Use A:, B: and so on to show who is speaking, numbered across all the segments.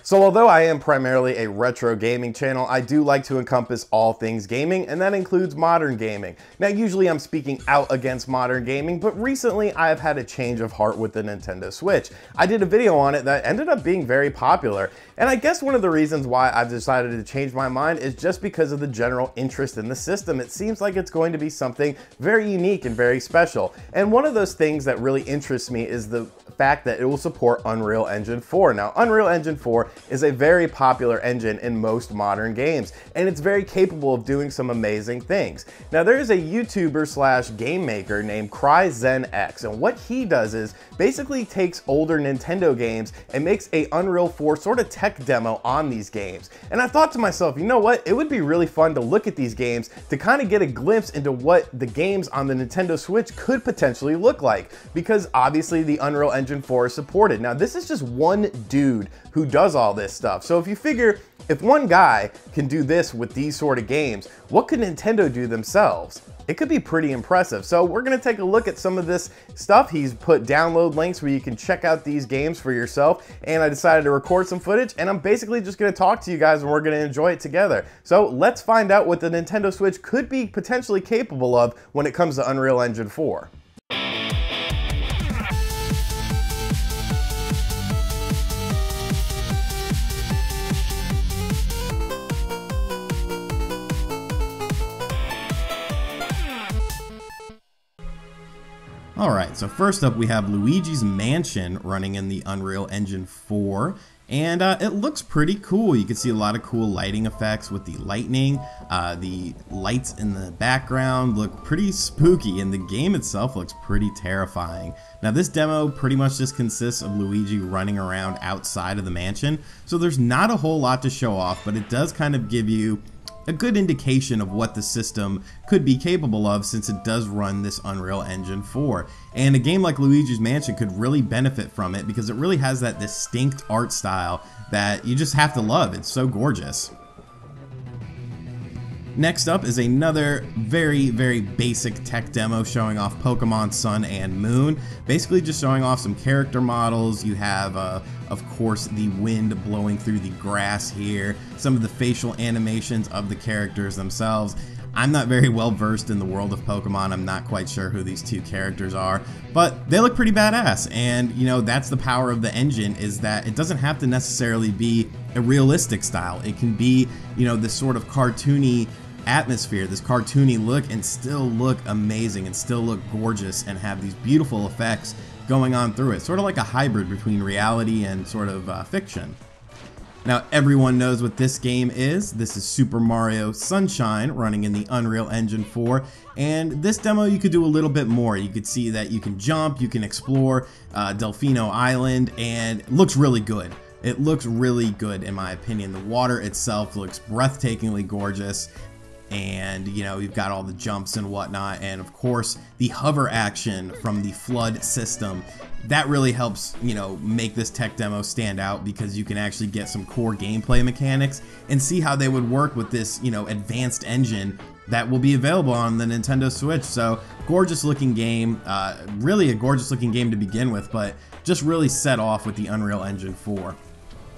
A: So although I am primarily a retro gaming channel, I do like to encompass all things gaming, and that includes modern gaming. Now usually I'm speaking out against modern gaming, but recently I have had a change of heart with the Nintendo Switch. I did a video on it that ended up being very popular, and I guess one of the reasons why I've decided to change my mind is just because of the general interest in the system. It seems like it's going to be something very unique and very special, and one of those things that really interests me is the fact that it will support Unreal Engine 4. Now, Unreal Engine 4 is a very popular engine in most modern games, and it's very capable of doing some amazing things. Now, there is a YouTuber slash game maker named CryZenX, and what he does is basically takes older Nintendo games and makes a Unreal 4 sort of tech demo on these games. And I thought to myself, you know what? It would be really fun to look at these games to kind of get a glimpse into what the games on the Nintendo Switch could potentially look like, because obviously the Unreal Engine 4 is supported. Now, this is just one dude who does all this stuff. So if you figure, if one guy can do this with these sort of games, what could Nintendo do themselves? It could be pretty impressive. So we're gonna take a look at some of this stuff. He's put download links where you can check out these games for yourself, and I decided to record some footage, and I'm basically just gonna talk to you guys and we're gonna enjoy it together. So let's find out what the Nintendo Switch could be potentially capable of when it comes to Unreal Engine 4. Alright, so first up we have Luigi's Mansion running in the Unreal Engine 4, and it looks pretty cool. You can see a lot of cool lighting effects with the lightning. The lights in the background look pretty spooky, and the game itself looks pretty terrifying. Now this demo pretty much just consists of Luigi running around outside of the mansion, so there's not a whole lot to show off, but it does kind of give you a good indication of what the system could be capable of, since it does run this Unreal Engine 4. And a game like Luigi's Mansion could really benefit from it because it really has that distinct art style that you just have to love. It's so gorgeous. Next up is another very basic tech demo showing off Pokemon Sun and Moon. Basically just showing off some character models. You have, of course, the wind blowing through the grass here, some of the facial animations of the characters themselves. I'm not very well versed in the world of Pokemon. I'm not quite sure who these two characters are, but they look pretty badass. And, you know, that's the power of the engine, is that it doesn't have to necessarily be a realistic style. It can be, you know, this sort of cartoony atmosphere, this cartoony look, and still look amazing and still look gorgeous and have these beautiful effects going on through it. Sort of like a hybrid between reality and sort of fiction. Now everyone knows what this game is. This is Super Mario Sunshine running in the Unreal Engine 4, and this demo you could do a little bit more. You could see that you can jump, you can explore Delfino Island, and it looks really good. It looks really good in my opinion. The water itself looks breathtakingly gorgeous. And, you know, you've got all the jumps and whatnot, and of course the hover action from the FLUDD system. That really helps, you know, make this tech demo stand out, because you can actually get some core gameplay mechanics and see how they would work with this, you know, advanced engine that will be available on the Nintendo Switch. So gorgeous looking game, really a gorgeous looking game to begin with, but just really set off with the Unreal Engine 4.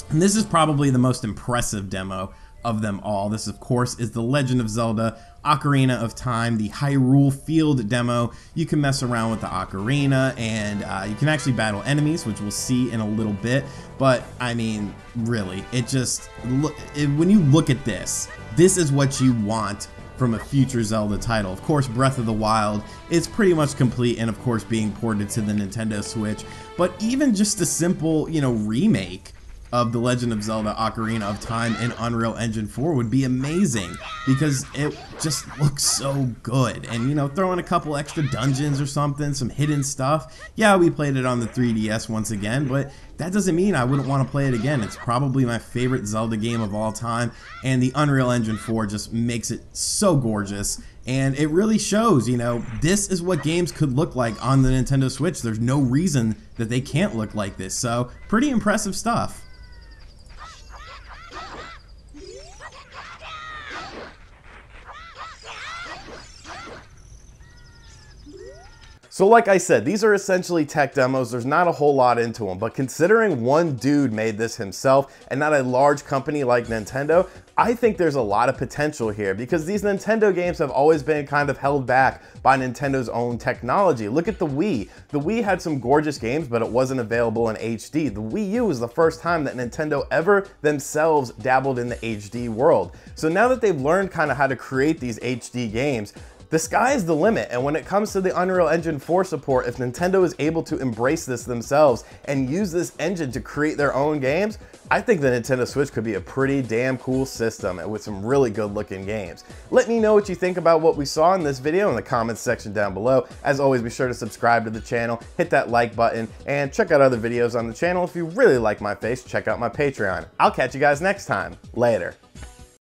A: And this is probably the most impressive demo of them all. This, of course, is The Legend of Zelda Ocarina of Time, the Hyrule Field demo. You can mess around with the ocarina, and you can actually battle enemies, which we'll see in a little bit. But I mean, really, it just when you look at this, this is what you want from a future Zelda title. Of course, Breath of the Wild is pretty much complete, and of course being ported to the Nintendo Switch. But even just a simple, you know, remake of The Legend of Zelda Ocarina of Time in Unreal Engine 4 would be amazing, because it just looks so good. And, you know, throw in a couple extra dungeons or something, some hidden stuff. Yeah, we played it on the 3DS once again, but that doesn't mean I wouldn't want to play it again. It's probably my favorite Zelda game of all time, and the Unreal Engine 4 just makes it so gorgeous. And it really shows, you know, this is what games could look like on the Nintendo Switch. There's no reason that they can't look like this. So, pretty impressive stuff.
B: So like I said, these are essentially tech demos. There's not a whole lot into them, but considering one dude made this himself and not a large company like Nintendo, I think there's a lot of potential here because these Nintendo games have always been kind of held back by Nintendo's own technology. Look at the Wii. The Wii had some gorgeous games, but it wasn't available in HD. The Wii U was the first time that Nintendo ever themselves dabbled in the HD world. So now that they've learned kind of how to create these HD games, the sky is the limit, and when it comes to the Unreal Engine 4 support, if Nintendo is able to embrace this themselves and use this engine to create their own games, I think the Nintendo Switch could be a pretty damn cool system and with some really good looking games. Let me know what you think about what we saw in this video in the comments section down below. As always, be sure to subscribe to the channel, hit that like button, and check out other videos on the channel. If you really like my face, check out my Patreon. I'll catch you guys next time. Later.